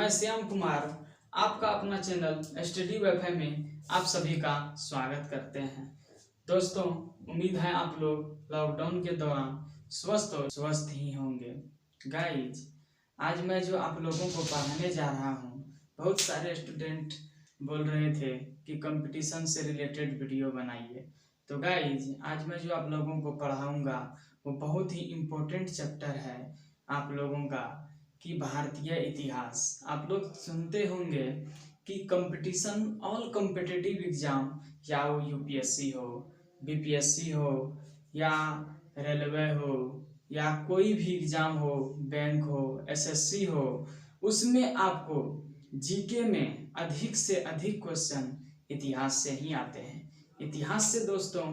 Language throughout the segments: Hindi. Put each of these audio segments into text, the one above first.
मैं श्याम कुमार आपका अपना चैनल स्टडी वाईफाई में आप सभी का स्वागत करते हैं। दोस्तों, उम्मीद है आप लोग लॉकडाउन के दौरान स्वस्थ और स्वस्थ ही होंगे। गाइज, आज मैं जो आप लोगों को पढ़ाने जा रहा हूँ, बहुत सारे स्टूडेंट बोल रहे थे कि कंपटीशन से रिलेटेड वीडियो बनाइए। तो गाइज, आज मैं जो आप लोगों को पढ़ाऊँगा वो बहुत ही इम्पोर्टेंट चैप्टर है आप लोगों का कि भारतीय इतिहास। आप लोग सुनते होंगे कि कंपटीशन ऑल कॉम्पिटिटिव एग्जाम, या वो यूपीएससी हो, बीपीएससी हो, या रेलवे हो, या कोई भी एग्जाम हो, बैंक हो, एसएससी हो, उसमें आपको जीके में अधिक से अधिक क्वेश्चन इतिहास से ही आते हैं। इतिहास से दोस्तों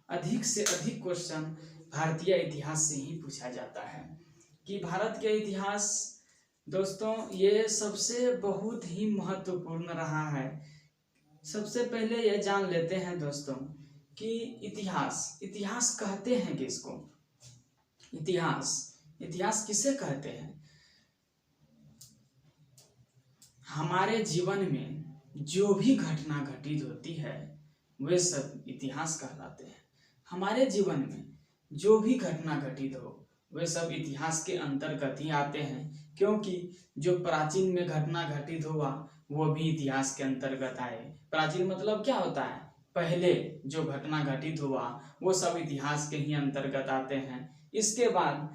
अधिक से अधिक क्वेश्चन भारतीय इतिहास से ही पूछा जाता है कि भारत के इतिहास दोस्तों ये सबसे बहुत ही महत्वपूर्ण रहा है। सबसे पहले ये जान लेते हैं दोस्तों कि इतिहास कहते हैं किसको। इतिहास किसे कहते हैं? हमारे जीवन में जो भी घटना घटित होती है वे सब इतिहास कहलाते हैं। हमारे जीवन में जो भी घटना घटित हो वे सब इतिहास के अंतर्गत ही आते हैं, क्योंकि जो प्राचीन में घटना घटित हुआ वो भी इतिहास के अंतर्गत आए। प्राचीन मतलब क्या होता है? पहले जो घटना घटित हुआ वो सब इतिहास के ही अंतर्गत आते हैं। इसके बाद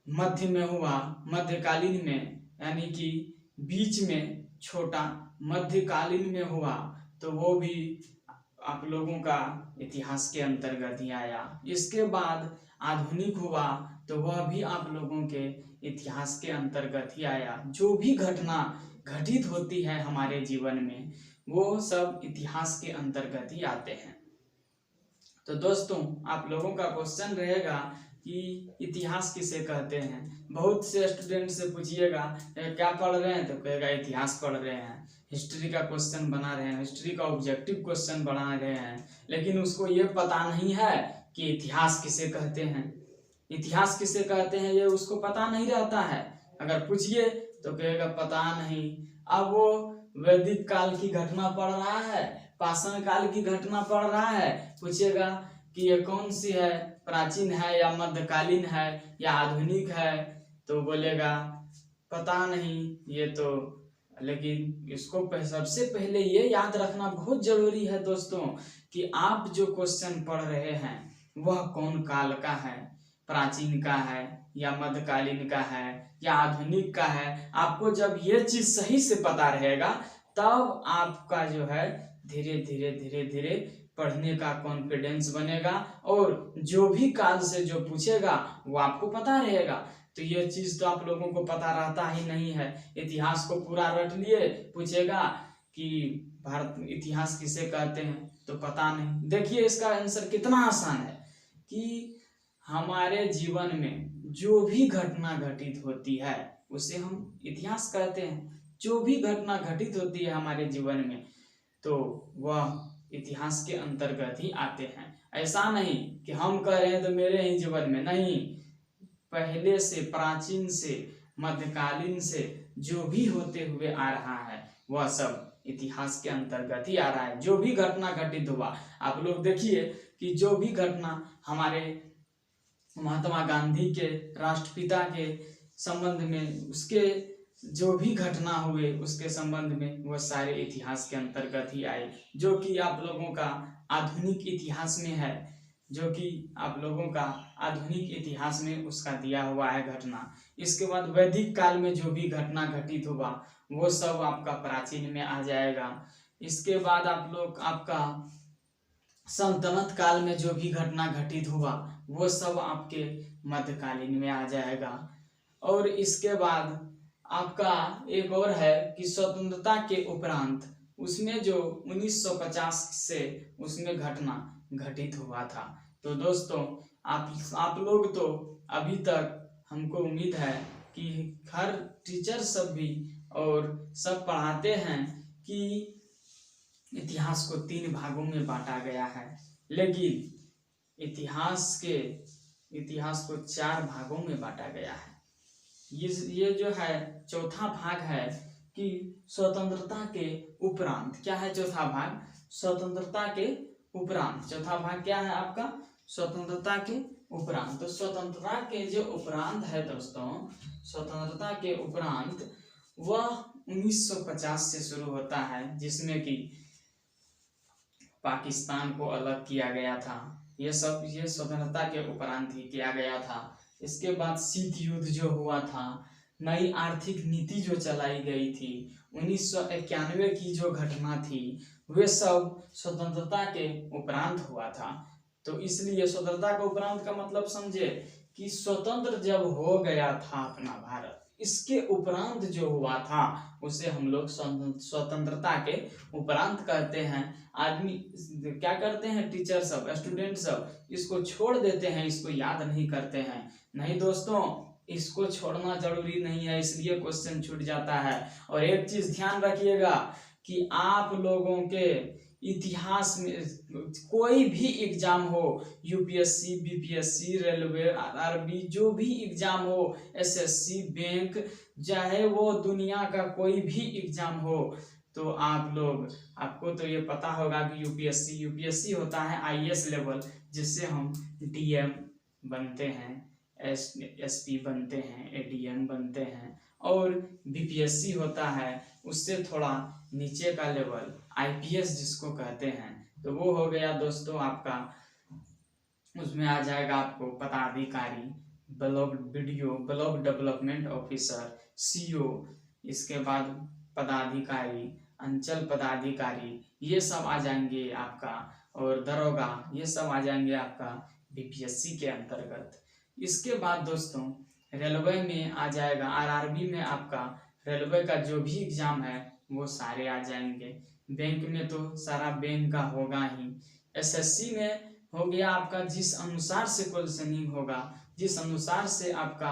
मध्य में हुआ, मध्यकालीन में, यानी कि बीच में छोटा मध्यकालीन में हुआ तो वो भी आप लोगों का इतिहास के अंतर्गत ही आया। इसके बाद आधुनिक हुआ तो वह भी आप लोगों के इतिहास के अंतर्गत ही आया। जो भी घटना घटित होती है हमारे जीवन में वो सब इतिहास के अंतर्गत ही आते हैं। तो दोस्तों, आप लोगों का क्वेश्चन रहेगा कि इतिहास किसे कहते हैं। बहुत से स्टूडेंट से पूछिएगा क्या पढ़ रहे हैं, तो कहेगा इतिहास पढ़ रहे हैं, हिस्ट्री का क्वेश्चन बना रहे हैं, हिस्ट्री का ऑब्जेक्टिव क्वेश्चन बना रहे हैं, लेकिन उसको ये पता नहीं है कि इतिहास किसे कहते हैं। इतिहास किसे कहते हैं ये उसको पता नहीं रहता है। अगर पूछिए तो कहेगा पता नहीं। अब वो वैदिक काल की घटना पढ़ रहा है, पाषाण काल की घटना पढ़ रहा है, पूछेगा कि ये कौन सी है, प्राचीन है या मध्यकालीन है या आधुनिक है, तो बोलेगा पता नहीं ये तो। लेकिन इसको सबसे पहले ये याद रखना बहुत जरूरी है दोस्तों कि आप जो क्वेश्चन पढ़ रहे हैं वह कौन काल का है, प्राचीन का है या मध्यकालीन का है या आधुनिक का है। आपको जब ये चीज सही से पता रहेगा तब आपका जो है धीरे धीरे पढ़ने का कॉन्फिडेंस बनेगा, और जो भी काल से जो पूछेगा वो आपको पता रहेगा। तो ये चीज तो आप लोगों को पता रहता ही नहीं है। इतिहास को पूरा रट लिए, पूछेगा कि भारत इतिहास किसे कहते हैं तो पता नहीं। देखिए इसका आंसर कितना आसान है कि हमारे जीवन में जो भी घटना घटित होती है उसे हम इतिहास कहते हैं। जो भी घटना घटित होती है हमारे जीवन में तो वह इतिहास के अंतर्गत ही आते हैं। ऐसा नहीं कि हम कह रहे हैं तो मेरे ही जीवन में नहीं, पहले से, प्राचीन से, मध्यकालीन से जो भी होते हुए आ रहा है वह सब इतिहास के अंतर्गत ही आ रहा है। जो भी घटना घटित हुआ, आप लोग देखिए कि जो भी घटना हमारे महात्मा गांधी के, राष्ट्रपिता के संबंध में, उसके जो भी घटना हुए उसके संबंध में वह सारे इतिहास के अंतर्गत ही आए, जो कि आप लोगों का आधुनिक इतिहास में है, जो कि आप लोगों का आधुनिक इतिहास में उसका दिया हुआ है घटना। इसके बाद वैदिक काल में जो भी घटना घटित हुआ वो सब आपका प्राचीन में आ जाएगा। इसके बाद आप लोग आपका सल्तनत काल में जो भी घटना घटित हुआ वो सब आपके मध्यकालीन में आ जाएगा। और इसके बाद आपका एक और है कि स्वतंत्रता के उपरांत, उसमें जो 1950 से उसमें घटना घटित हुआ था। तो दोस्तों आप लोग तो अभी तक, हमको उम्मीद है कि हर टीचर सब भी और सब पढ़ाते हैं कि इतिहास को 3 भागों में बांटा गया है, लेकिन इतिहास को 4 भागों में बांटा गया है। ये जो है चौथा भाग है कि स्वतंत्रता के उपरांत क्या है चौथा भाग, स्वतंत्रता के उपरांत। चौथा भाग क्या है आपका, स्वतंत्रता के उपरांत। तो स्वतंत्रता के जो उपरांत है दोस्तों, स्वतंत्रता के उपरांत वह 1950 से शुरू होता है, जिसमें कि पाकिस्तान को अलग किया गया था। ये स्वतंत्रता के उपरांत ही किया गया था। इसके बाद शीत युद्ध जो हुआ था, नई आर्थिक नीति जो चलाई गई थी, 1991 की जो घटना थी, वे सब स्वतंत्रता के उपरांत हुआ था। तो इसलिए स्वतंत्रता के उपरांत का मतलब समझे कि स्वतंत्र जब हो गया था अपना भारत, इसके उपरांत जो हुआ था उसे हम लोग स्वतंत्रता के उपरांत कहते हैं। आदमी क्या करते हैं, टीचर सब, स्टूडेंट सब इसको छोड़ देते हैं, इसको याद नहीं करते हैं। नहीं दोस्तों, इसको छोड़ना जरूरी नहीं है, इसलिए क्वेश्चन छूट जाता है। और एक चीज ध्यान रखिएगा कि आप लोगों के इतिहास में कोई भी एग्जाम हो, यूपीएससी, बीपीएससी, रेलवे, आरआरबी, जो भी एग्जाम हो, एसएससी, बैंक, चाहे वो दुनिया का कोई भी एग्जाम हो, तो आपको तो ये पता होगा कि यूपीएससी होता है आईएएस लेवल, जिससे हम डीएम बनते हैं, एसपी बनते हैं, एडीएम बनते हैं। और बीपीएससी होता है उससे थोड़ा नीचे का लेवल, आईपीएस जिसको कहते हैं। तो वो हो गया दोस्तों आपका, उसमें आ जाएगा आपको पदाधिकारी, ब्लॉक डेवलपमेंट ऑफिसर, सीओ, इसके बाद पदाधिकारी, अंचल पदाधिकारी, ये सब आ जाएंगे आपका, और दरोगा, ये सब आ जाएंगे आपका बीपीएससी के अंतर्गत। इसके बाद दोस्तों रेलवे में आ जाएगा, आरआरबी में आपका रेलवे का जो भी एग्जाम है वो सारे आ जाएंगे। बैंक में तो सारा बैंक का होगा ही। एसएससी में हो गया आपका, जिस अनुसार से क्वेश्चनिंग होगा, जिस अनुसार से आपका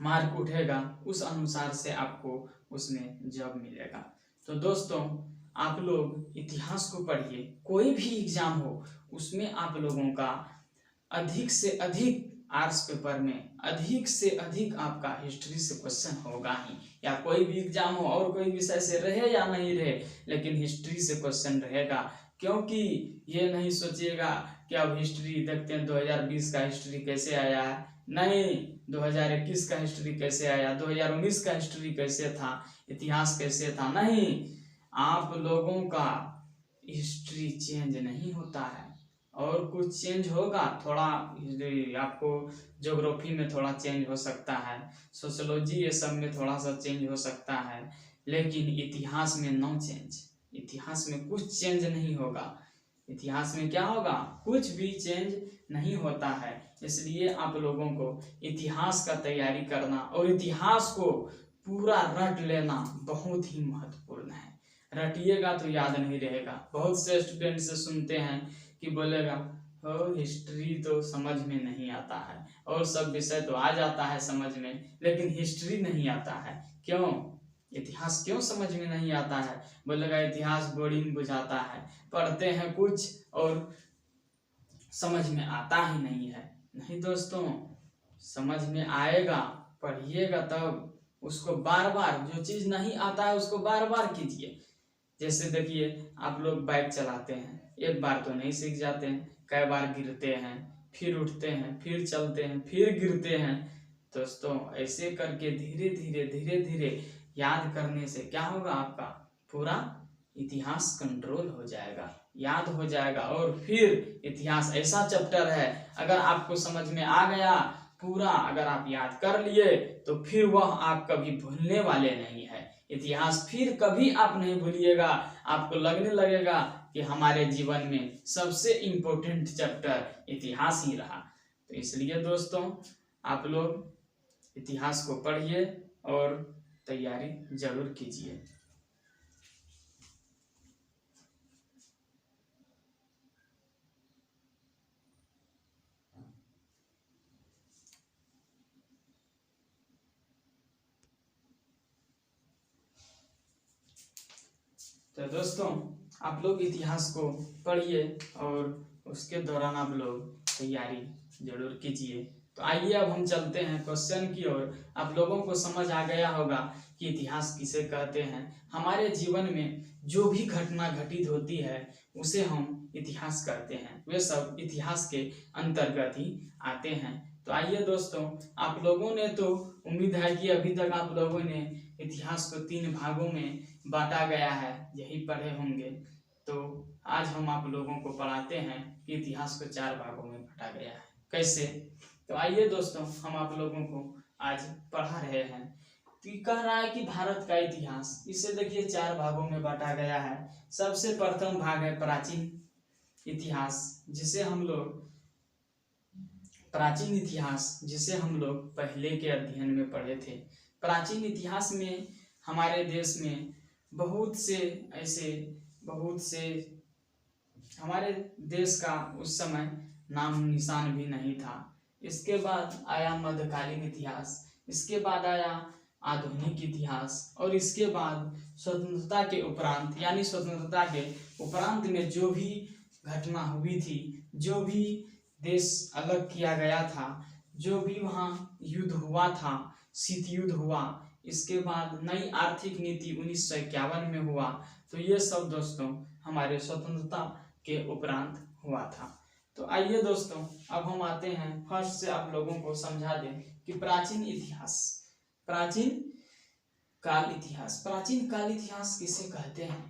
मार्क उठेगा, उस अनुसार से आपको उसमें जॉब मिलेगा। तो दोस्तों आप लोग इतिहास को पढ़िए, कोई भी एग्जाम हो उसमें आप लोगों का अधिक से अधिक आर्ट्स पेपर में अधिक से अधिक आपका हिस्ट्री से क्वेश्चन होगा ही, या कोई भी एग्जाम हो और कोई विषय से रहे या नहीं रहे, लेकिन हिस्ट्री से क्वेश्चन रहेगा। क्योंकि ये नहीं सोचिएगा कि अब हिस्ट्री देखते हैं 2020 का हिस्ट्री कैसे आया है, नहीं, 2021 का हिस्ट्री कैसे आया, 2019 का हिस्ट्री कैसे था, इतिहास कैसे था, नहीं, आप लोगों का हिस्ट्री चेंज नहीं होता है। और कुछ चेंज होगा थोड़ा, आपको ज्योग्राफी में थोड़ा चेंज हो सकता है, सोशियोलॉजी ये सब में थोड़ा सा चेंज हो सकता है, लेकिन इतिहास में नो चेंज, इतिहास में कुछ चेंज नहीं होगा। इतिहास में क्या होगा, कुछ भी चेंज नहीं होता है। इसलिए आप लोगों को इतिहास का तैयारी करना और इतिहास को पूरा रट लेना बहुत ही महत्वपूर्ण है। रटिएगा तो याद नहीं रहेगा। बहुत से स्टूडेंट से सुनते हैं कि बोलेगा हिस्ट्री तो समझ में नहीं आता है, और सब विषय तो आ जाता है समझ में, लेकिन हिस्ट्री नहीं आता है। क्यों, इतिहास क्यों समझ में नहीं आता है? बोलेगा इतिहास बोरिंग बुझाता है, पढ़ते हैं कुछ और समझ में आता ही नहीं है। नहीं दोस्तों, समझ में आएगा, पढ़िएगा तब, उसको बार बार, जो चीज नहीं आता है उसको बार बार कीजिए। जैसे देखिए आप लोग बाइक चलाते हैं, एक बार तो नहीं सीख जाते हैं, कई बार गिरते हैं, फिर उठते हैं, फिर चलते हैं, फिर गिरते हैं। दोस्तों ऐसे करके धीरे धीरे धीरे धीरे याद करने से क्या होगा, आपका पूरा इतिहास कंट्रोल हो जाएगा, याद हो जाएगा। और फिर इतिहास ऐसा चैप्टर है, अगर आपको समझ में आ गया पूरा, अगर आप याद कर लिए तो फिर वह आप कभी भूलने वाले नहीं है। इतिहास फिर कभी आप नहीं भूलिएगा, आपको लगने लगेगा कि हमारे जीवन में सबसे इम्पोर्टेंट चैप्टर इतिहास ही रहा। तो इसलिए दोस्तों आप लोग इतिहास को पढ़िए और तैयारी जरूर कीजिए। तो दोस्तों आप लोग इतिहास को पढ़िए और उसके दौरान आप लोग तैयारी जरूर कीजिए। तो आइए अब हम चलते हैं क्वेश्चन की ओर। आप लोगों को समझ आ गया होगा कि इतिहास किसे कहते हैं। हमारे जीवन में जो भी घटना घटित होती है उसे हम इतिहास कहते हैं, वे सब इतिहास के अंतर्गत ही आते हैं। तो आइए दोस्तों, आप लोगों ने तो उम्मीद है कि अभी तक आप लोगों ने इतिहास को 3 भागों में बांटा गया है, यही पढ़े होंगे। तो आज हम आप लोगों को पढ़ाते हैं कि इतिहास को 4 भागों में बांटा गया है, कैसे। तो आइए दोस्तों, हम आप लोगों को आज पढ़ा रहे हैं। तो कह रहा है कि भारत का इतिहास, इसे देखिए 4 भागों में बांटा गया है। सबसे प्रथम भाग है प्राचीन इतिहास, जिसे हम लोग पहले के अध्ययन में पढ़े थे। प्राचीन इतिहास में हमारे देश में बहुत से हमारे देश का उस समय नाम निशान भी नहीं था। इसके बाद आया मध्यकालीन इतिहास, इसके बाद आया आधुनिक इतिहास, और इसके बाद स्वतंत्रता के उपरांत, यानी स्वतंत्रता के उपरांत में जो भी घटना हुई थी, जो भी देश अलग किया गया था, जो भी वहाँ युद्ध हुआ था, शीत युद्ध हुआ, इसके बाद नई आर्थिक नीति 1951 में हुआ। तो ये सब दोस्तों हमारे स्वतंत्रता के उपरांत हुआ था। तो आइए दोस्तों, अब हम आते हैं फर्स्ट से आप लोगों को समझा दें कि प्राचीन काल इतिहास किसे कहते हैं।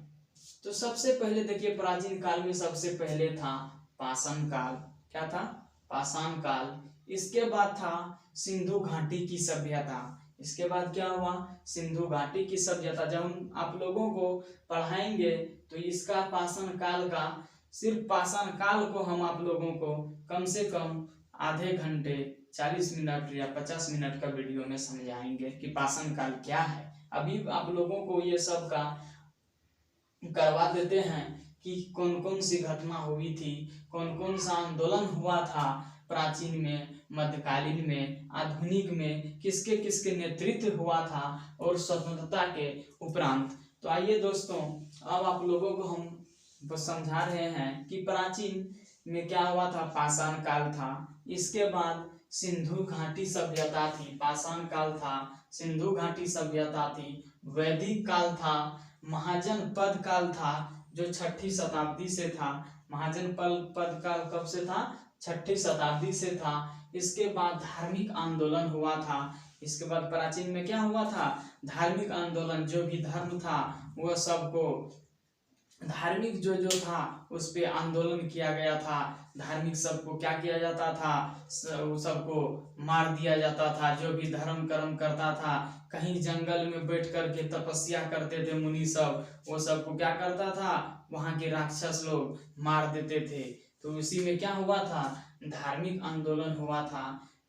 तो सबसे पहले देखिए, प्राचीन काल में सबसे पहले था पाषाण काल। क्या था? पाषाण काल। इसके बाद था सिंधु घाटी की सभ्यता। इसके बाद क्या हुआ? सिंधु घाटी की सभ्यता। जब हम आप लोगों को पढ़ाएंगे तो इसका पाषाण काल का, सिर्फ पाषाण काल को हम आप लोगों को कम से कम आधे घंटे 40 मिनट या 50 मिनट का वीडियो में समझाएंगे कि पाषाण काल क्या है। अभी आप लोगों को ये सब का करवा देते हैं कि कौन कौन सी घटना हुई थी, कौन कौन सा आंदोलन हुआ था प्राचीन में, मध्यकालीन में, आधुनिक में, किसके किसके नेतृत्व हुआ था, और स्वतंत्रता के उपरांत। तो आइए दोस्तों, अब आप लोगों को हम समझा रहे हैं कि प्राचीन में क्या हुआ था। पाषाण काल था, इसके बाद सिंधु घाटी सभ्यता थी। पाषाण काल था, सिंधु घाटी सभ्यता थी, वैदिक काल था, महाजनपद काल था जो 6ठी शताब्दी से था। महाजनपद काल कब से था? 6ठी शताब्दी से था। इसके बाद धार्मिक आंदोलन हुआ था। इसके बाद प्राचीन में क्या हुआ था? धार्मिक आंदोलन, जो भी धर्म था वह सबको, धार्मिक जो था उस पे आंदोलन किया गया था। धार्मिक सबको क्या किया जाता था? सबको मार दिया जाता था। जो भी धर्म कर्म करता था, कहीं जंगल में बैठ करके तपस्या करते थे मुनि सब, वो सबको क्या करता था? वहाँ के राक्षस लोग मार देते थे। तो उसी में क्या हुआ था? धार्मिक आंदोलन हुआ था।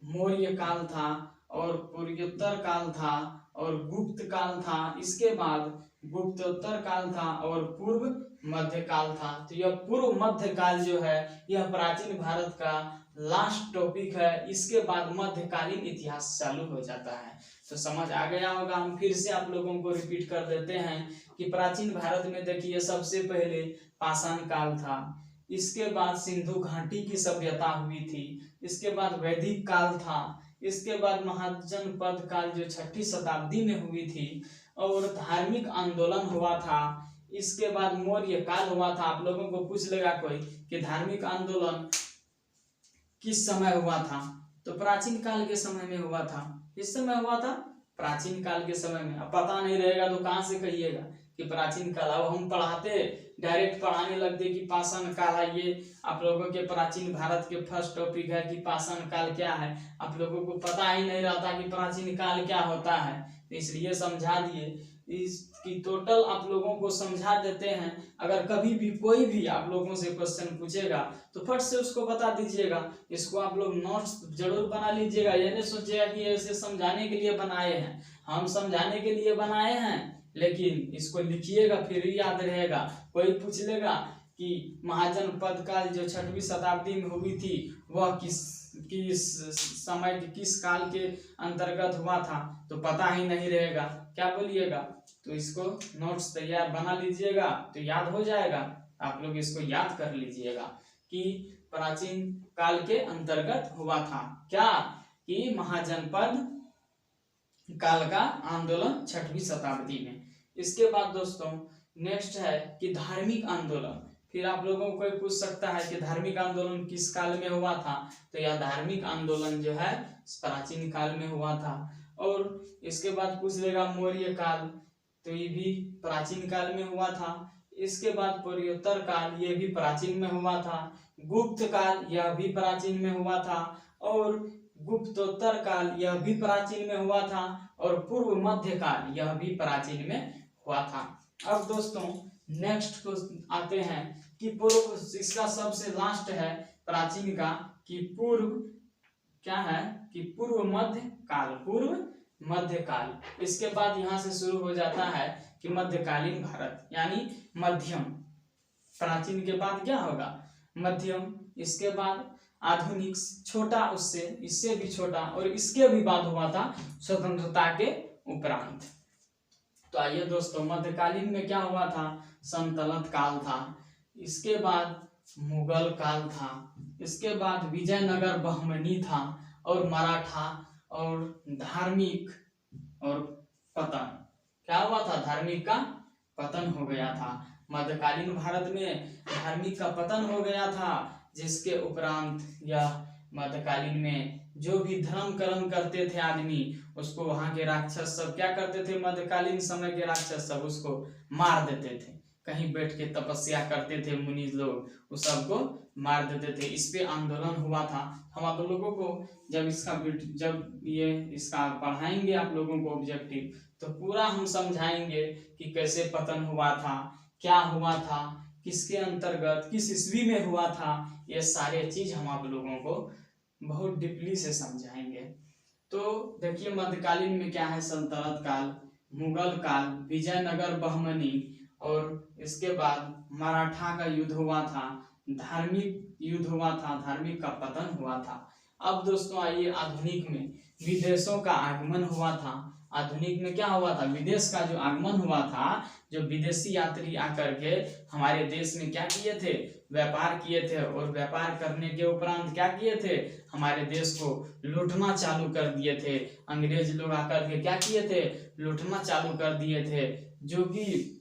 मौर्य काल था, और पूर्वोत्तर काल था, और गुप्त काल था। इसके बाद गुप्तोत्तर काल था, और पूर्व मध्य काल था। तो यह पूर्व मध्य काल जो है, यह प्राचीन भारत का लास्ट टॉपिक है। इसके बाद मध्यकालीन इतिहास चालू हो जाता है। तो समझ आ गया होगा। हम फिर से आप लोगों को रिपीट कर देते हैं कि प्राचीन भारत में देखिए, सबसे पहले पाषाण काल था, इसके बाद सिंधु घाटी की सभ्यता हुई थी, इसके बाद वैदिक काल था, इसके बाद महाजनपद काल जो 6ठी शताब्दी में हुई थी, और धार्मिक आंदोलन हुआ था। इसके बाद मौर्य काल हुआ था। आप लोगों को पूछ लेगा कोई कि धार्मिक आंदोलन किस समय हुआ था? तो प्राचीन काल के समय में हुआ था। किस समय हुआ था? प्राचीन काल के समय में। अब पता नहीं रहेगा तो कहाँ से कहिएगा कि प्राचीन काल। अब हम पढ़ाते, डायरेक्ट पढ़ाने लगते कि पाषाण काल है। ये आप लोगों के प्राचीन भारत के फर्स्ट टॉपिक है कि पाषाण काल क्या है। आप लोगों को पता ही नहीं रहता कि प्राचीन काल क्या होता है, तो इसलिए समझा दिए। इसकी टोटल आप लोगों को समझा देते हैं। अगर कभी भी कोई भी आप लोगों से क्वेश्चन पूछेगा तो फट से उसको बता दीजिएगा। इसको आप लोग नोट्स जरूर बना लीजिएगा। ये नहीं सोचिएगा कि ऐसे समझाने के लिए बनाए हैं। हम समझाने के लिए बनाए हैं, लेकिन इसको लिखिएगा, फिर ही याद रहेगा। कोई पूछ लेगा कि महाजनपद काल जो 6वीं शताब्दी में हुई थी, वह किस समय, किस काल के अंतर्गत हुआ था, तो पता ही नहीं रहेगा। क्या बोलिएगा? तो इसको नोट्स तैयार बना लीजिएगा, तो याद हो जाएगा। आप लोग इसको याद कर लीजिएगा कि प्राचीन काल के अंतर्गत हुआ था क्या? कि महाजनपद काल का आंदोलन 6वीं शताब्दी में। इसके बाद दोस्तों नेक्स्ट है कि धार्मिक आंदोलन। फिर आप लोगों को कोई पूछ सकता है कि धार्मिक आंदोलन किस काल में हुआ था, तो यह धार्मिक आंदोलन जो है प्राचीन काल में हुआ था। और इसके बाद पूछ लेगा मौर्य काल, तो ये भी प्राचीन काल में हुआ था। इसके बाद पूर्वोत्तर काल, ये भी प्राचीन में हुआ था। गुप्त काल, यह भी प्राचीन में हुआ था। और गुप्तोत्तर काल, यह भी प्राचीन में हुआ था। और पूर्व मध्य काल, यह भी प्राचीन में हुआ था। अब दोस्तों नेक्स्ट को आते हैं कि पूर्व, इसका सबसे लास्ट है प्राचीन का कि पूर्व क्या है कि पूर्व मध्य काल, पूर्व मध्य काल। इसके बाद यहाँ से शुरू हो जाता है कि मध्यकालीन भारत, यानी मध्यम। प्राचीन के बाद क्या होगा, मध्यम। इसके बाद आधुनिक, छोटा उससे, इससे भी छोटा, और इसके भी बाद हुआ था स्वतंत्रता के उपरांत। तो आइए दोस्तों, मध्यकालीन में क्या हुआ था, सल्तनत काल था। इसके बाद मुगल काल था। इसके बाद विजयनगर बहमनी था, और मराठा, और धार्मिक, और पतन। क्या हुआ था, धार्मिक का पतन हो गया था। मध्यकालीन भारत में धार्मिक का पतन हो गया था, जिसके उपरांत यह मध्यकालीन में जो भी धर्म कर्म करते थे आदमी, उसको वहां के राक्षस सब क्या करते थे, मध्यकालीन समय के राक्षस सब उसको मार देते थे। कहीं बैठ के तपस्या करते थे मुनि लोग, उस सबको मार देते थे। इस पे आंदोलन हुआ था। हम आप लोगों को जब इसका पढ़ाएंगे आप लोगों को ऑब्जेक्टिव, तो पूरा हम समझाएंगे कि कैसे पतन हुआ था, क्या हुआ था, किसके अंतर्गत, किस ईस्वी में हुआ था। ये सारे चीज हम आप लोगों को बहुत डीपली से समझाएंगे। तो देखिए मध्यकालीन में क्या है, सल्तनत काल, मुगल काल, विजयनगर बहमनी, और इसके बाद मराठा का युद्ध हुआ था, धार्मिक युद्ध हुआ था, धार्मिक का पतन हुआ था। अब दोस्तों आइए आधुनिक में, विदेशों का आगमन हुआ था। आधुनिक में क्या हुआ था, विदेश का जो आगमन हुआ था, जो विदेशी यात्री आकर के हमारे देश में क्या किए थे, व्यापार किए थे। और व्यापार करने के उपरांत क्या किए थे, हमारे देश को लूटना चालू कर दिए थे। अंग्रेज लोग आकर के क्या किए थे, लूटना चालू कर दिए थे, जो कि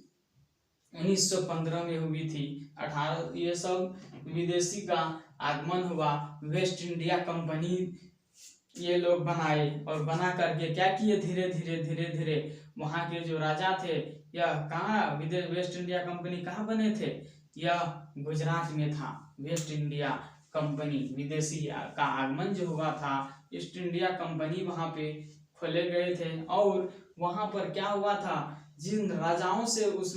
1915 में हुई थी। 18 ये सब विदेशी का आगमन हुआ। वेस्ट इंडिया कंपनी ये लोग बनाए, और बना करके क्या किए, धीरे धीरे धीरे धीरे वहाँ के जो राजा थे, यह कहाँ, विदेश वेस्ट इंडिया कंपनी कहाँ बने थे, यह गुजरात में था। वेस्ट इंडिया कंपनी, विदेशी का आगमन जो हुआ था, ईस्ट इंडिया कंपनी वहाँ पे खोले गए थे। और वहाँ पर क्या हुआ था, जिन राजाओं से उस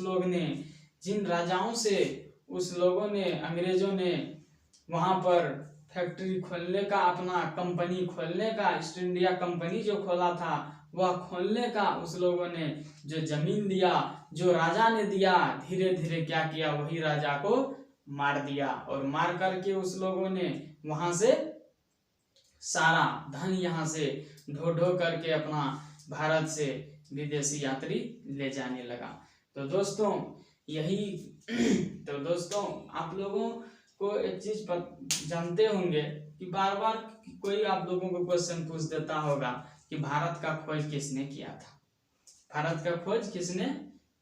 लोगों ने अंग्रेजों ने वहाँ पर फैक्ट्री खोलने का, अपना कंपनी खोलने का, ईस्ट इंडिया कंपनी जो खोला था वह खोलने का, उस लोगों ने जो जमीन दिया, जो राजा ने दिया, धीरे धीरे क्या किया, वही राजा को मार दिया। और मार करके उस लोगों ने वहां से सारा धन यहाँ से ढो ढो करके अपना भारत से विदेशी यात्री ले जाने लगा। तो दोस्तों यही तो दोस्तों आप लोगों को एक चीज जानते होंगे कि बार बार कोई आप लोगों को क्वेश्चन पूछ देता होगा कि भारत का खोज किसने किया था, भारत का खोज किसने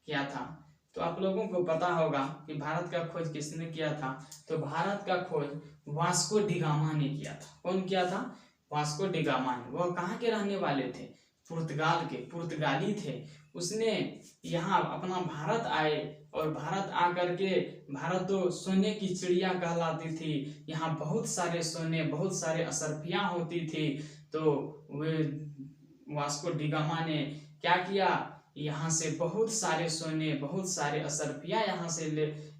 किया था। तो आप लोगों को पता होगा कि भारत का खोज किसने किया था। तो भारत का खोज वास्को डी गामा ने किया था। कौन किया था, वास्को डी गामा ने। वह कहाँ के रहने वाले थे, पुर्तगाल के, पुर्तगाली थे। उसने यहाँ अपना भारत आए, और भारत आकर के, भारत तो सोने की चिड़िया कहलाती थी। यहाँ बहुत सारे सोने, बहुत सारे असरफियाँ होती थी। तो वे वास्को डी गामा ने क्या किया, यहाँ से बहुत सारे सोने, बहुत सारे असरफियाँ यहाँ से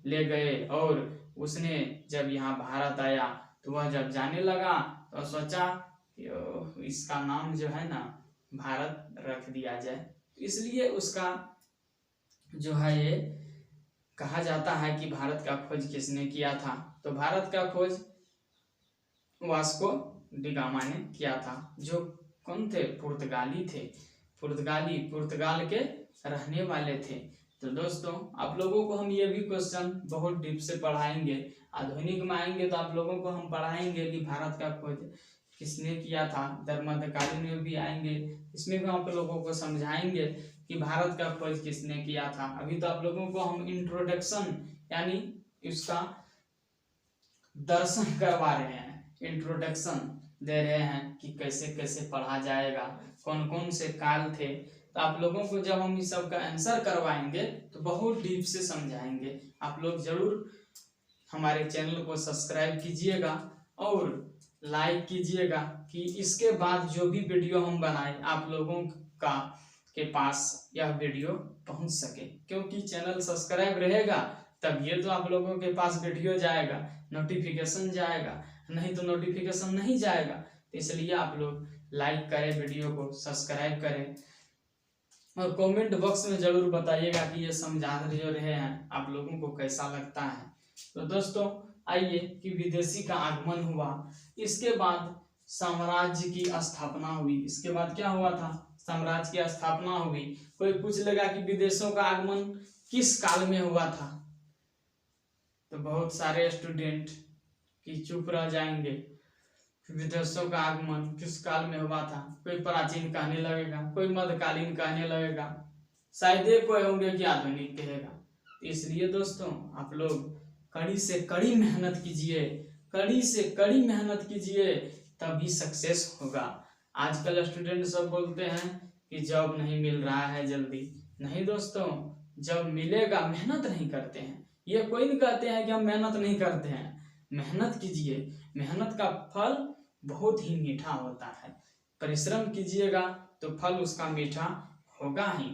ले गए। और उसने जब यहाँ भारत आया, तो वह जब जाने लगा तो सोचा इसका नाम जो है ना भारत रख दिया जाए। इसलिए उसका जो है ये कहा जाता है कि भारत का खोज किसने किया था। तो भारत का खोज वास्को डी गामा ने किया था। जो कौन थे, पुर्तगाली थे, पुर्तगाल के रहने वाले थे। तो दोस्तों आप लोगों को हम ये भी क्वेश्चन बहुत डीप से पढ़ाएंगे। आधुनिक में आएंगे तो आप लोगों को हम पढ़ाएंगे कि भारत का खोज किसने किया था, इधर मध्यकालीन में भी आएंगे, इसमें भी आप लोगों को समझाएंगे कि भारत का खोज किसने किया था। अभी तो आप लोगों को हम इंट्रोडक्शन यानी इसका दर्शन करवा रहे हैं, इंट्रोडक्शन दे रहे हैं कि कैसे कैसे पढ़ा जाएगा, कौन कौन से काल थे। तो आप लोगों को जब हम इस सब का आंसर करवाएंगे तो बहुत डीप से समझाएंगे। आप लोग जरूर हमारे चैनल को सब्सक्राइब कीजिएगा और लाइक कीजिएगा कि इसके बाद जो भी वीडियो हम बनाए आप लोगों का के पास यह वीडियो पहुंच सके, क्योंकि चैनल सब्सक्राइब रहेगा तब ये तो आप लोगों के पास वीडियो जाएगा, नोटिफिकेशन जाएगा, नहीं तो नोटिफिकेशन नहीं जाएगा। तो इसलिए आप लोग लाइक करें, वीडियो को सब्सक्राइब करें और कमेंट बॉक्स में जरूर बताइएगा कि ये समझा जो रहे हैं आप लोगों को कैसा लगता है। तो दोस्तों आइए कि विदेशी का आगमन हुआ, इसके बाद साम्राज्य की स्थापना हुई। इसके बाद क्या हुआ था, साम्राज्य की स्थापना हुई। कोई पूछ लेगा कि विदेशों का आगमन किस काल में हुआ था, तो बहुत सारे स्टूडेंट की चुप रह जाएंगे। विदेशों का आगमन किस काल में हुआ था, कोई प्राचीन कहने लगेगा, कोई मध्यकालीन कहने लगेगा, शायद एक कोई होंगे कि आधुनिक कहेगा। इसलिए दोस्तों आप लोग कड़ी से कड़ी मेहनत कीजिए, कड़ी से कड़ी मेहनत कीजिए, तभी सक्सेस होगा। आजकल स्टूडेंट सब बोलते हैं कि जॉब नहीं मिल रहा है जल्दी। नहीं दोस्तों, जब मिलेगा, मेहनत नहीं करते हैं। ये कोई नहीं कहते हैं कि हम मेहनत नहीं करते हैं, मेहनत कीजिए, मेहनत का फल बहुत ही मीठा होता है। परिश्रम कीजिएगा तो फल उसका मीठा होगा ही।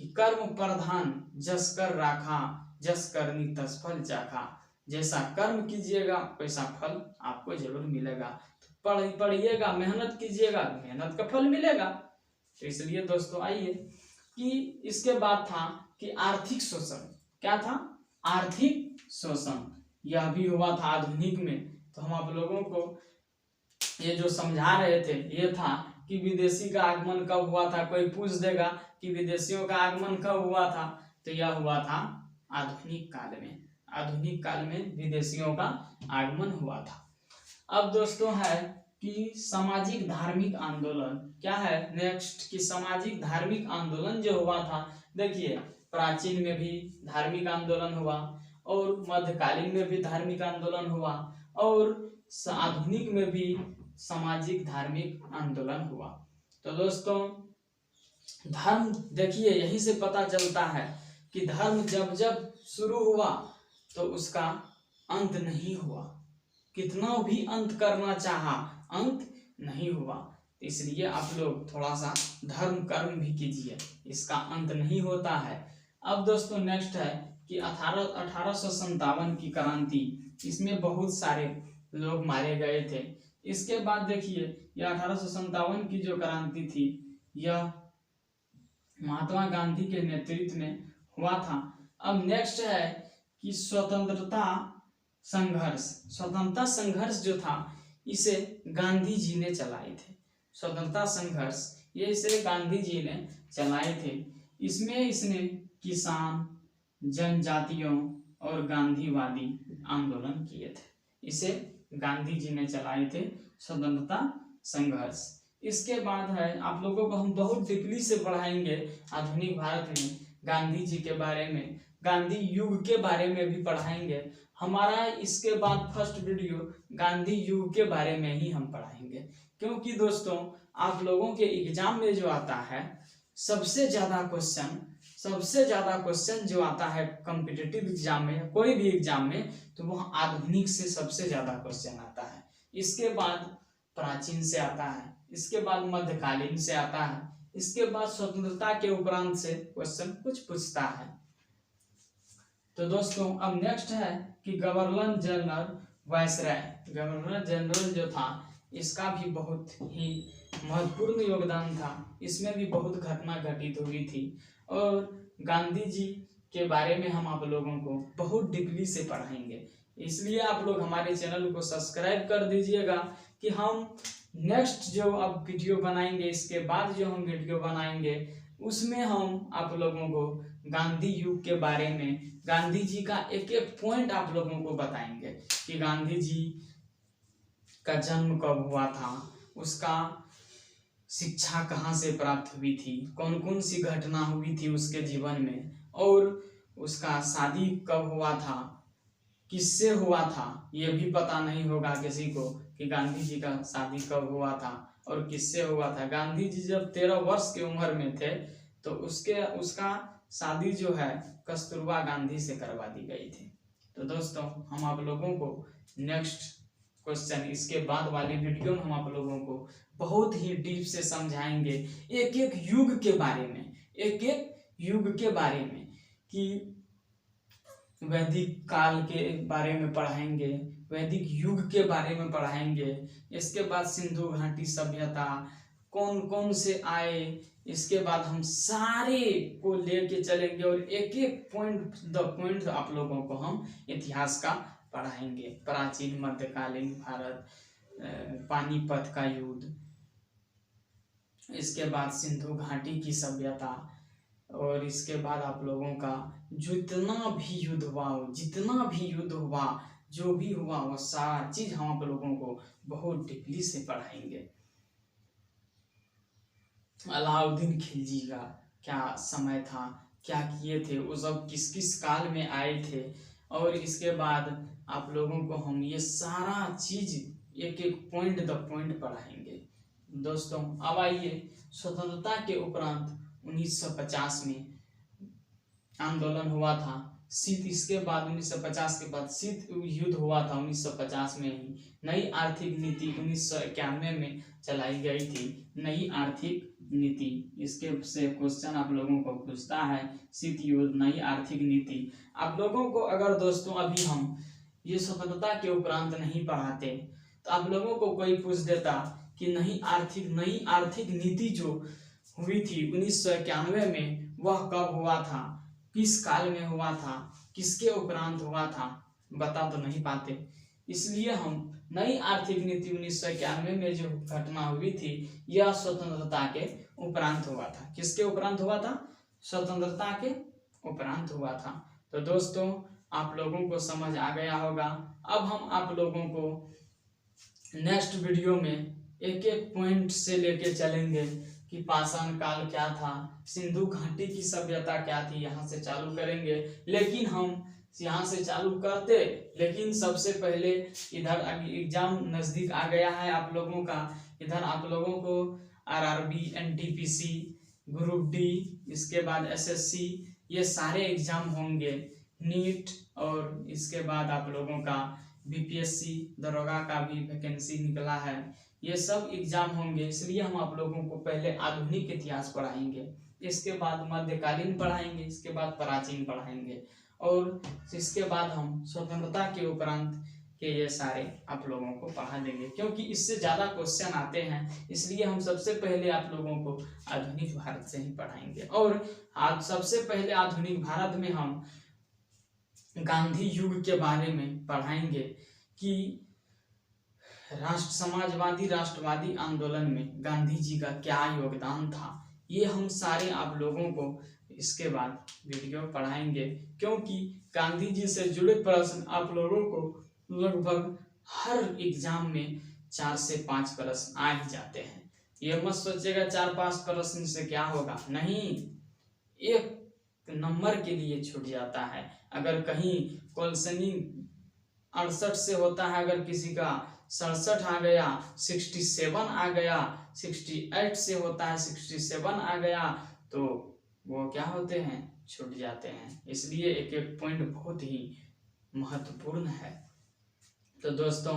कि कर्म प्रधान जस कर राखा, जस करनी तस फल चाखा। जैसा कर्म कीजिएगा वैसा फल आपको जरूर मिलेगा। तो पढ़िएगा, मेहनत कीजिएगा, मेहनत का फल मिलेगा। तो इसलिए दोस्तों आइए कि इसके बाद था कि आर्थिक शोषण। क्या था, आर्थिक शोषण। यह भी हुआ था आधुनिक में। तो हम आप लोगों को ये जो समझा रहे थे ये था कि विदेशी का आगमन कब हुआ था। कोई पूछ देगा कि विदेशियों का आगमन कब हुआ था, तो यह हुआ था आधुनिक काल में। आधुनिक काल में विदेशियों का आगमन हुआ था। अब दोस्तों है कि सामाजिक धार्मिक आंदोलन। क्या है नेक्स्ट, कि सामाजिक धार्मिक आंदोलन जो हुआ था। देखिए प्राचीन में भी धार्मिक आंदोलन हुआ और मध्यकालीन में भी धार्मिक आंदोलन हुआ और आधुनिक में भी सामाजिक धार्मिक आंदोलन हुआ। तो दोस्तों धर्म देखिए यहीं से पता चलता है कि धर्म जब जब शुरू हुआ तो उसका अंत नहीं हुआ। कितना भी अंत करना चाहा, अंत नहीं हुआ। इसलिए आप लोग थोड़ा सा धर्म कर्म भी कीजिए, इसका अंत नहीं होता है। अब दोस्तों नेक्स्ट है कि 1857 की क्रांति। इसमें बहुत सारे लोग मारे गए थे। इसके बाद देखिए यह 1857 की जो क्रांति थी यह महात्मा गांधी के नेतृत्व में हुआ था। अब नेक्स्ट है कि स्वतंत्रता संघर्ष। स्वतंत्रता संघर्ष जो था इसे गांधी जी ने चलाए थे। स्वतंत्रता संघर्ष ये इसे गांधी जी ने चलाए थे। इसमें इसने किसान, जनजातियों और गांधीवादी आंदोलन किए थे। इसे गांधी जी ने चलाए थे स्वतंत्रता संघर्ष। इसके बाद है आप लोगों को हम बहुत डीपली से पढ़ाएंगे आधुनिक भारत में गांधी जी के बारे में, गांधी युग के बारे में भी पढ़ाएंगे। हमारा इसके बाद फर्स्ट वीडियो गांधी युग के बारे में ही हम पढ़ाएंगे, क्योंकि दोस्तों आप लोगों के एग्जाम में जो आता है सबसे ज्यादा क्वेश्चन जो आता है कॉम्पिटिटिव एग्जाम में, कोई भी एग्जाम में, तो वह आधुनिक से सबसे ज्यादा क्वेश्चन आता है। इसके बाद प्राचीन से आता है, इसके बाद मध्यकालीन से आता है, इसके बाद स्वतंत्रता के उपरांत से क्वेश्चन कुछ पूछता है। तो दोस्तों अब नेक्स्ट है कि governor general viceroy. Governor general जो था इसका भी बहुत ही महत्वपूर्ण योगदान था। इसमें भी बहुत घटना घटित हुई थी और गांधी जी के बारे में हम आप लोगों को बहुत डीपली से पढ़ाएंगे। इसलिए आप लोग हमारे चैनल को सब्सक्राइब कर दीजिएगा कि हम नेक्स्ट जो अब वीडियो बनाएंगे, इसके बाद जो हम वीडियो बनाएंगे उसमें हम आप लोगों को गांधी युग के बारे में, गांधी जी का एक एक पॉइंट आप लोगों को बताएंगे कि गांधी जी का जन्म कब हुआ था, उसका शिक्षा कहाँ से प्राप्त हुई थी, कौन कौन सी घटना हुई थी उसके जीवन में, और उसका शादी कब हुआ था, किससे हुआ था, ये भी पता नहीं होगा किसी को कि गांधी जी का शादी कब हुआ था और किससे हुआ था। गांधी जी जब 13 वर्ष की उम्र में थे तो उसका शादी जो है कस्तूरबा गांधी से करवा दी गई थी। तो दोस्तों, हम आप लोगों को नेक्स्ट क्वेश्चन, इसके बाद वाली वीडियो में हम आप लोगों को बहुत ही डीप से समझाएंगे, एक एक युग के बारे में, एक एक युग के बारे में, कि वैदिक काल के बारे में पढ़ाएंगे, वैदिक युग के बारे में पढ़ाएंगे। इसके बाद सिंधु घाटी सभ्यता कौन कौन से आए, इसके बाद हम सारे को लेके चलेंगे और एक एक पॉइंट द पॉइंट आप लोगों को हम इतिहास का पढ़ाएंगे। प्राचीन मध्यकालीन भारत, पानीपत का युद्ध, इसके बाद सिंधु घाटी की सभ्यता, और इसके बाद आप लोगों का जितना भी युद्ध हुआ, जितना भी युद्ध हुआ, जो भी हुआ, वो सारा चीज हम आप लोगों को बहुत डीपली से पढ़ाएंगे। अलाउद्दीन खिलजी का क्या समय था, क्या किए थे, वो सब किस किस काल में आए थे, और इसके बाद आप लोगों को हम ये सारा चीज एक एक पॉइंट द पॉइंट पढ़ाएंगे। दोस्तों, अब आइए, स्वतंत्रता के उपरांत 1950 में आंदोलन हुआ था, शीत, इसके बाद 1950 के बाद शीत युद्ध हुआ था 1950 में ही। नई आर्थिक नीति 1991 में चलाई गई थी, नई आर्थिक नीति, इसके से क्वेश्चन आप लोगों को पूछता है, शीत युद्ध, नई आर्थिक नीति। आप लोगों को अगर दोस्तों अभी हम ये स्वतंत्रता के उपरांत नहीं पढ़ाते तो आप लोगों को कोई पूछ देता कि नई आर्थिक नीति जो हुई थी 1991 में, वह कब हुआ था, किस काल में हुआ था, किसके उपरांत हुआ था, बता तो नहीं पाते। इसलिए हम नई आर्थिक नीति 1991 में जो घटना हुई थी, यह स्वतंत्रता के उपरांत हुआ था। किसके उपरांत हुआ था? स्वतंत्रता के उपरांत हुआ था। तो दोस्तों, आप लोगों को समझ आ गया होगा। अब हम आप लोगों को नेक्स्ट वीडियो में एक एक पॉइंट से लेके चलेंगे कि पाषाण काल क्या था, सिंधु घाटी की सभ्यता क्या थी, यहाँ से चालू करेंगे। लेकिन हम यहाँ से चालू करते, लेकिन सबसे पहले इधर एग्जाम नजदीक आ गया है आप लोगों का। इधर आप लोगों को आरआरबी, एनटीपीसी, ग्रुप डी, इसके बाद एसएससी, ये सारे एग्जाम होंगे, नीट, और इसके बाद आप लोगों का बीपीएससी, दरोगा का भी वैकेंसी निकला है, ये सब एग्जाम होंगे। इसलिए हम आप लोगों को पहले आधुनिक इतिहास पढ़ाएंगे, इसके बाद मध्यकालीन पढ़ाएंगे, इसके बाद प्राचीन पढ़ाएंगे, और इसके बाद हम स्वतंत्रता के उपरांत के ये सारे आप लोगों को पढ़ा देंगे, क्योंकि इससे ज़्यादा क्वेश्चन आते हैं। इसलिए हम सबसे पहले आप लोगों को आधुनिक भारत से ही पढ़ाएंगे। और आज सबसे पहले आधुनिक भारत में हम गांधी युग के बारे में पढ़ाएंगे कि समाजवादी राष्ट्रवादी आंदोलन में गांधी जी का क्या योगदान था। ये हम सारे आप लोगों को इसके बाद वीडियो पढ़ाएंगे, क्योंकि गांधी जी से जुड़े प्रश्न आप लोगों को लगभग हर एग्जाम में 4 से 5 प्रश्न आ ही जाते हैं। ये मत सोचिएगा 4-5 प्रश्न से क्या होगा, नहीं, एक नंबर के लिए छूट जाता है। अगर कहीं क्वेश्चनिंग 68 से होता है, अगर किसी का 67 आ गया, 67 आ गया, 68 से होता है 67 आ गया, तो वो क्या होते हैं, छूट जाते हैं। इसलिए एक एक पॉइंट बहुत ही महत्वपूर्ण है। तो दोस्तों,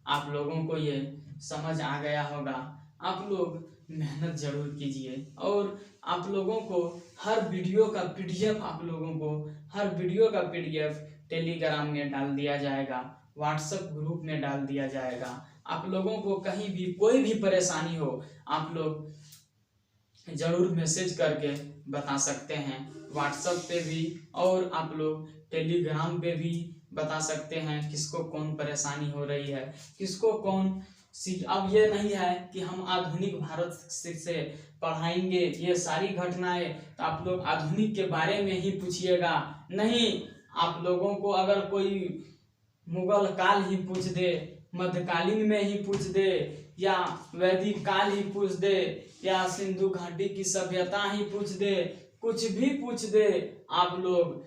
आप लोगों को ये समझ आ गया होगा। आप लोग मेहनत जरूर कीजिए, और आप लोगों को हर वीडियो का पीडीएफ, आप लोगों को हर वीडियो का पीडीएफ टेलीग्राम में डाल दिया जाएगा, व्हाट्सएप ग्रुप में डाल दिया जाएगा। आप लोगों को कहीं भी कोई भी परेशानी हो, आप लोग जरूर मैसेज करके बता सकते हैं, व्हाट्सएप पे भी, और आप लोग टेलीग्राम पे भी बता सकते हैं किसको कौन परेशानी हो रही है, किसको कौन सी। अब ये नहीं है कि हम आधुनिक भारत से पढ़ाएंगे ये सारी घटनाएं, तो आप लोग आधुनिक के बारे में ही पूछिएगा, नहीं। आप लोगों को अगर कोई मुगल काल ही पूछ दे, मध्यकालीन में ही पूछ दे, या वैदिक काल ही पूछ दे, या सिंधु घाटी की सभ्यता ही पूछ दे, कुछ भी पूछ दे आप लोग,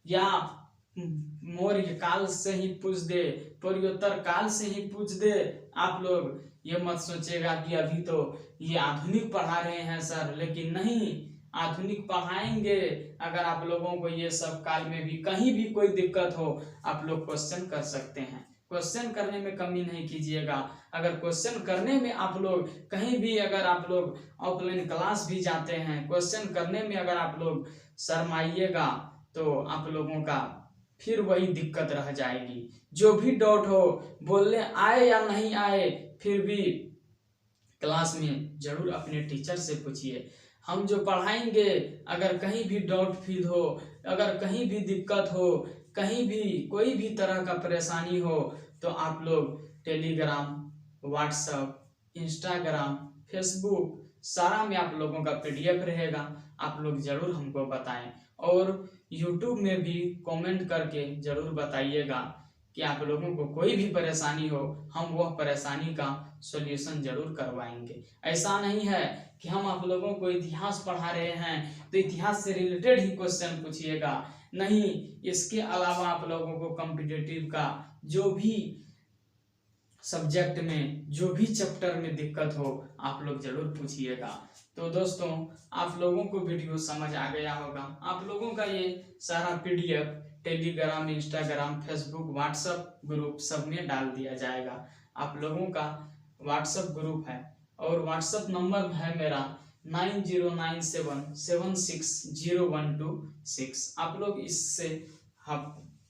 या मौर्य काल से ही पूछ दे, पूर्वोत्तर काल से ही पूछ दे, आप लोग ये मत सोचेगा कि अभी तो ये आधुनिक पढ़ा रहे हैं सर, लेकिन नहीं, आधुनिक पढ़ाएंगे। अगर आप लोगों को ये सब काल में भी कहीं भी कोई दिक्कत हो, आप लोग क्वेश्चन कर सकते हैं, क्वेश्चन करने में कमी नहीं कीजिएगा। अगर क्वेश्चन करने में आप लोग कहीं भी, अगर आप लोग ऑफलाइन क्लास भी जाते हैं, क्वेश्चन करने में अगर आप लोग शर्माइएगा तो आप लोगों का फिर वही दिक्कत रह जाएगी। जो भी डाउट हो, बोलने आए या नहीं आए, फिर भी क्लास में जरूर अपने टीचर से पूछिए। हम जो पढ़ाएंगे, अगर कहीं भी डाउट फील हो, अगर कहीं भी दिक्कत हो, कहीं भी कोई भी तरह का परेशानी हो, तो आप लोग टेलीग्राम, व्हाट्सएप, इंस्टाग्राम, फेसबुक सारा में आप लोगों का PDF रहेगा, आप लोग जरूर हमको बताएं। और यूट्यूब में भी कमेंट करके जरूर बताइएगा कि आप लोगों को कोई भी परेशानी हो, हम वह परेशानी का सॉल्यूशन जरूर करवाएंगे। ऐसा नहीं है कि हम आप लोगों को इतिहास पढ़ा रहे हैं तो इतिहास से रिलेटेड ही क्वेश्चन पूछिएगा, नहीं, इसके अलावा आप लोगों को कॉम्पिटिटिव का जो भी सब्जेक्ट में, जो भी चैप्टर में दिक्कत हो, आप लोग जरूर पूछिएगा। तो दोस्तों, आप लोगों को वीडियो समझ आ गया होगा। आप लोगों का ये सारा PDF Telegram, Instagram, Facebook, WhatsApp group सब में डाल दिया जाएगा। आप लोगों का व्हाट्सएप ग्रुप है और व्हाट्सएप नंबर है मेरा 9096760126। आप लोग इससे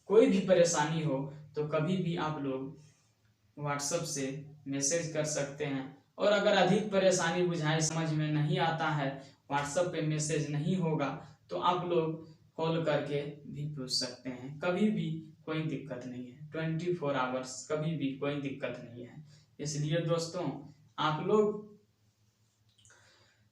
कोई भी परेशानी हो तो कभी भी आप लोग व्हाट्सएप से मैसेज कर सकते हैं। और अगर अधिक परेशानी बुझाए, समझ में नहीं आता है, व्हाट्सएप पे मैसेज नहीं होगा, तो आप लोग कॉल करके भी पूछ सकते हैं। कभी भी कोई दिक्कत नहीं है, 24 आवर्स कभी भी कोई दिक्कत नहीं है। इसलिए दोस्तों, आप लोग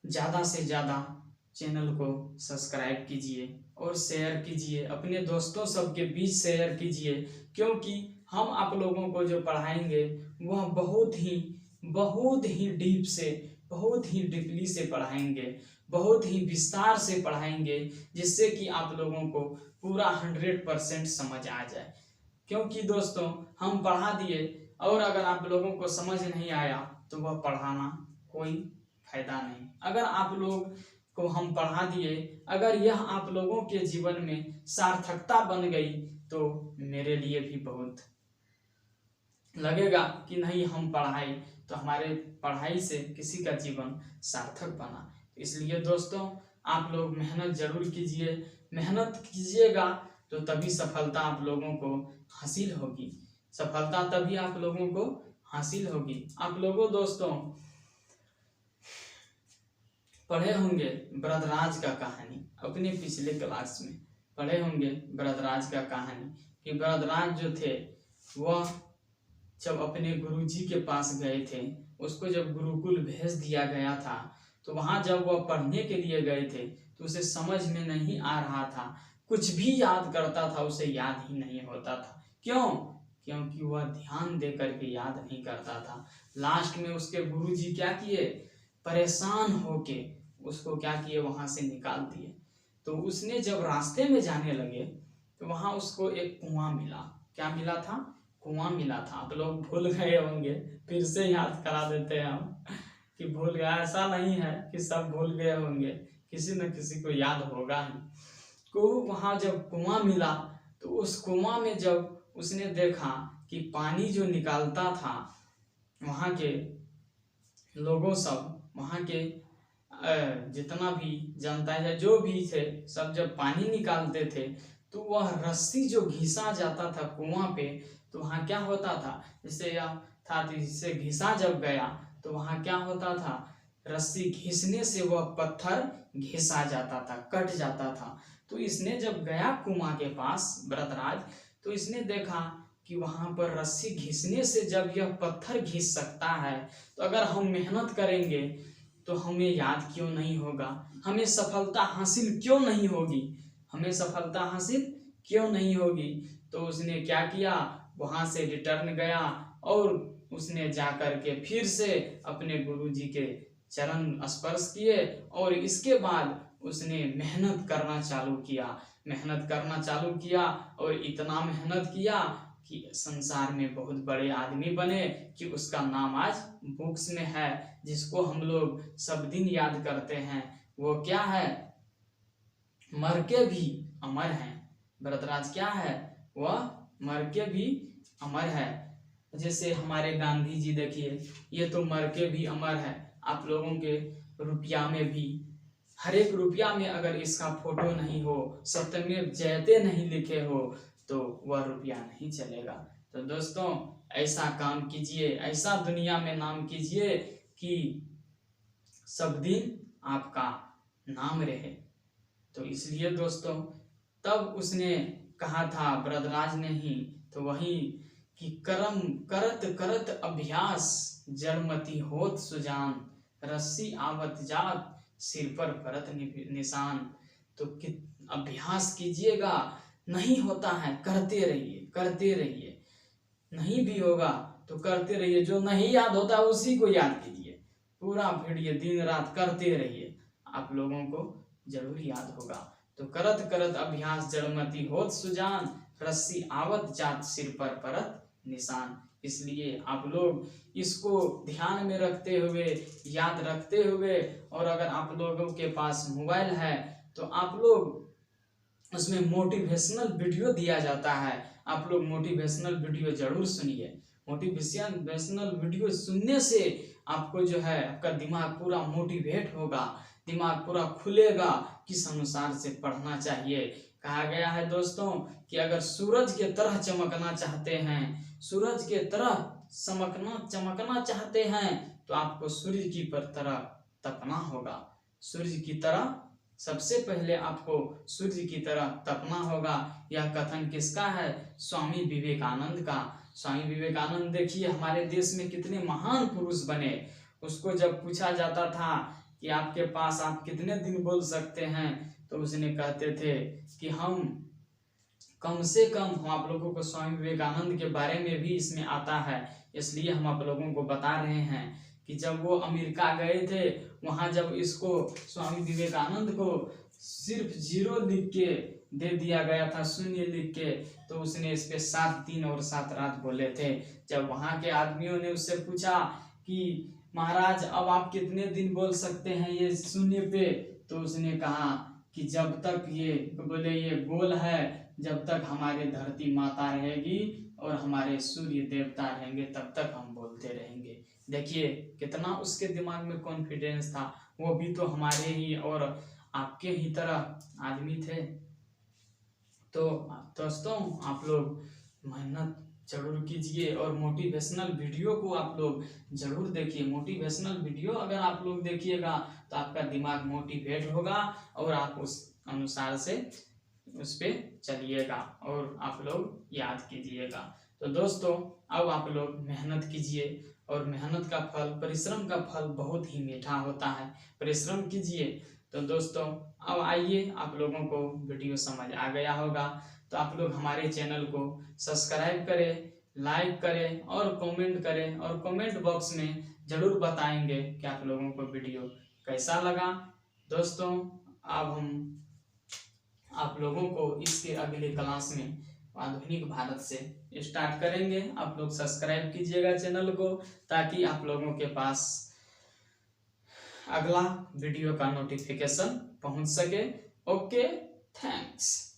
ज़्यादा से ज़्यादा चैनल को सब्सक्राइब कीजिए और शेयर कीजिए, अपने दोस्तों सबके बीच शेयर कीजिए, क्योंकि हम आप लोगों को जो पढ़ाएंगे वह बहुत ही डीप से, बहुत ही डीपली से पढ़ाएंगे, बहुत ही विस्तार से पढ़ाएंगे, जिससे कि आप लोगों को पूरा 100% समझ आ जाए। क्योंकि दोस्तों, हम पढ़ा दिए और अगर आप लोगों को समझ नहीं आया तो वह पढ़ाना कोई फायदा नहीं। अगर आप लोग को हम पढ़ा दिए, अगर यह आप लोगों के जीवन में सार्थकता बन गई, तो मेरे लिए भी बहुत लगेगा कि नहीं, हम पढ़ाई तो हमारे पढ़ाई से किसी का जीवन सार्थक बना। इसलिए दोस्तों, आप लोग मेहनत जरूर कीजिए, मेहनत कीजिएगा तो तभी सफलता आप लोगों को हासिल होगी, सफलता तभी आप लोगों को हासिल होगी। आप लोगों दोस्तों पढ़े होंगे बृहदराज का कहानी, अपने पिछले क्लास में पढ़े होंगे बृहदराज का कहानी, कि बृहदराज जो थे वह जब अपने गुरुजी के पास गए थे, उसको जब गुरुकुल भेज दिया गया था, तो वहां जब वह पढ़ने के लिए गए थे तो उसे समझ में नहीं आ रहा था, कुछ भी याद करता था उसे याद ही नहीं होता था। क्यों? क्योंकि वह ध्यान दे करके याद नहीं करता था। लास्ट में उसके गुरुजी क्या किए, परेशान होके उसको क्या किए, वहां से निकाल दिए। तो उसने जब रास्ते में जाने लगे तो वहां उसको एक कुआं मिला। क्या मिला था? कुआं मिला था। आप लोग भूल गए होंगे, फिर से याद करा देते हैं हम कि भूल गया, ऐसा नहीं है कि सब भूल गए होंगे, किसी न किसी को याद होगा ही। तो वहां जब कुआं मिला तो उस कुआं में जब उसने देखा कि पानी जो निकालता था, वहां के लोगों सब, वहां के जितना भी जनता है जो भी थे, सब जब पानी निकालते थे तो वह रस्सी जो घिसा जाता था कुआं पे, तो वहाँ क्या होता था, जैसे यह था, जिससे घिसा जब गया तो वहाँ क्या होता था, रस्सी घिसने से वह पत्थर घिसा जाता था, कट जाता था। तो इसने जब गया कुआं के पास बृहदराज, तो इसने देखा कि वहां पर रस्सी घिसने से जब यह पत्थर घिस सकता है, तो अगर हम मेहनत करेंगे तो हमें याद क्यों नहीं होगा, हमें सफलता हासिल क्यों नहीं होगी, हमें सफलता हासिल क्यों नहीं होगी। तो उसने क्या किया, वहां से रिटर्न गया, और उसने जाकर के फिर से अपने गुरुजी के चरण स्पर्श किए और इसके बाद उसने मेहनत करना चालू किया और इतना मेहनत किया कि संसार में बहुत बड़े आदमी बने कि उसका नाम आज बुक्स में है, जिसको हम लोग सब दिन याद करते हैं। वो क्या है? मर के भी अमर है। भरतराज क्या है? वह मर के भी अमर है। जैसे हमारे गांधी जी देखिए, ये तो मर के भी अमर है। आप लोगों के रुपया में भी, हर एक रुपया में अगर इसका फोटो नहीं हो, सत्यमेव जयते नहीं लिखे हो, तो वह रुपया नहीं चलेगा। तो दोस्तों, ऐसा काम कीजिए, ऐसा दुनिया में नाम कीजिए कि सब दिन आपका नाम रहे। तो इसलिए दोस्तों, तब उसने कहा था, भरद्वाज ने ही तो वही कि कर्म करत करत अभ्यास, जड़मति होत सुजान, रस्सी आवत जात, सिर पर परत निशान। तो अभ्यास कीजिएगा, नहीं होता है करते रहिए, नहीं भी होगा तो करते रहिए। जो नहीं याद होता उसी को याद कीजिए, पूरा भिड़िए, दिन रात करते रहिए, आप लोगों को जरूर याद होगा। तो करत करत अभ्यास, जड़मति होत सुजान, रस्सी आवत जात, सिर पर परत निशान। इसलिए आप लोग इसको ध्यान में रखते हुए, याद रखते हुए, और अगर आप लोगों के पास मोबाइल है तो आप लोग उसमें मोटिवेशनल वीडियो दिया जाता है, आप लोग मोटिवेशनल वीडियो जरूर सुनिए। मोटिवेशनल वीडियो सुनने से आपको जो है, आपका दिमाग पूरा मोटिवेट होगा, दिमाग पूरा खुलेगा, किस अनुसार से पढ़ना चाहिए। कहा गया है दोस्तों कि अगर सूरज के तरह चमकना चाहते हैं, सूरज के तरह चमकना चाहते हैं, तो आपको सूर्य की तरह तपना होगा। सूर्य की तरह, सबसे पहले आपको सूर्य की तरह तपना होगा। यह कथन किसका है? स्वामी विवेकानंद का। स्वामी विवेकानंद देखिए, हमारे देश में कितने महान पुरुष बने। उसको जब पूछा जाता था कि आपके पास आप कितने दिन बोल सकते हैं, तो उसने कहते थे कि हम कम से कम, हम आप लोगों को स्वामी विवेकानंद के बारे में भी इसमें आता है, इसलिए हम आप लोगों को बता रहे हैं कि जब वो अमेरिका गए थे, वहां जब इसको स्वामी विवेकानंद को सिर्फ 0 लिख के दे दिया गया था, 0 लिख के, तो उसने इस पे 7 दिन और 7 रात बोले थे। जब वहां के आदमियों ने उससे पूछा कि महाराज अब आप कितने दिन बोल सकते हैं ये 0 पे, तो उसने कहा कि जब तक ये गोल है, जब तक हमारे धरती माता रहेगी और हमारे सूर्य देवता रहेंगे, तब तक हम बोलते रहेंगे। देखिए कितना उसके दिमाग में कॉन्फिडेंस था। वो भी तो हमारे ही और आपके ही तरह आदमी थे। तो दोस्तों, आप लोग मेहनत जरूर कीजिए और मोटिवेशनल वीडियो को आप लोग जरूर देखिए। मोटिवेशनल वीडियो अगर आप लोग देखिएगा तो आपका दिमाग मोटिवेट होगा और आप उस अनुसार से उस पे चलिएगा और आप लोग याद कीजिएगा। तो दोस्तों, अब आप लोग मेहनत कीजिए और मेहनत का फल, परिश्रम का फल बहुत ही मीठा होता है। परिश्रम कीजिए। तो दोस्तों, अब आइए, आप लोगों को वीडियो समझ आ गया होगा, तो आप लोग हमारे चैनल को सब्सक्राइब करें, लाइक करें और कमेंट करें, और कमेंट बॉक्स में जरूर बताएंगे कि आप लोगों को वीडियो कैसा लगा। दोस्तों, अब हम आप लोगों को इसके अगले क्लास में आधुनिक भारत से स्टार्ट करेंगे। आप लोग सब्सक्राइब कीजिएगा चैनल को, ताकि आप लोगों के पास अगला वीडियो का नोटिफिकेशन पहुंच सके। Okay, thanks.